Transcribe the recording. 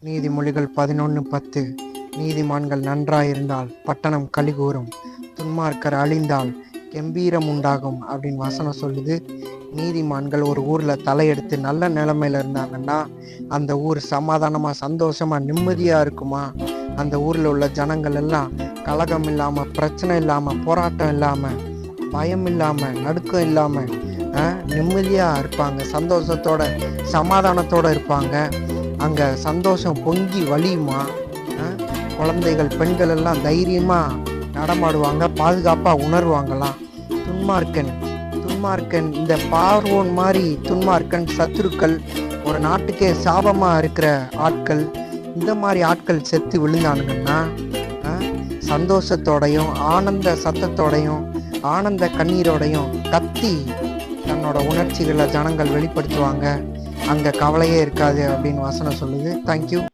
நீதிமொழிகள் 11:10. நீதிமான்கள் நன்றாயிருந்தால் பட்டணம் களிகூரும், துன்மார்க்கர் அழிந்தால் கெம்பீரம் உண்டாகும் அப்படின்னு வசனம் சொல்லுது. நீதிமான்கள் ஒரு ஊர்ல தலையெடுத்து நல்ல நிலைமையில இருந்தாங்கன்னா அந்த ஊர் சமாதானமா சந்தோஷமா நிம்மதியா இருக்குமா? அந்த ஊர்ல உள்ள ஜனங்கள் எல்லாம் கலகம் இல்லாம, பிரச்சனை இல்லாம, போராட்டம் இல்லாம, பயம் இல்லாம, நடுக்கம் இல்லாம நிம்மதியா இருப்பாங்க, சந்தோஷத்தோட சமாதானத்தோட இருப்பாங்க. அங்க சந்தோஷம் பொங்கி வழியுமா? குழந்தைகள், பெண்கள் எல்லாம் தைரியமா நடமாடுவாங்க, பாதுகாப்பா உணர்வாங்களாம். துன்மார்க்கன் இந்த பார்வோன் மாதிரி துன்மார்க்கன், சத்துருக்கள், ஒரு நாட்டுக்கே சாபமா இருக்கிற ஆட்கள், இந்த மாதிரி ஆட்கள் செத்து விழுந்தானுங்கன்னா சந்தோஷத்தோடையும் ஆனந்த சத்தத்தோடையும் ஆனந்த கண்ணீரோடையும் கத்தி தன்னோட உணர்ச்சிகளை ஜனங்கள் வெளிப்படுத்துவாங்க. அங்க கவலையே இருக்காது அப்படின்னு வசனம் சொல்லுது. தேங்க்யூ.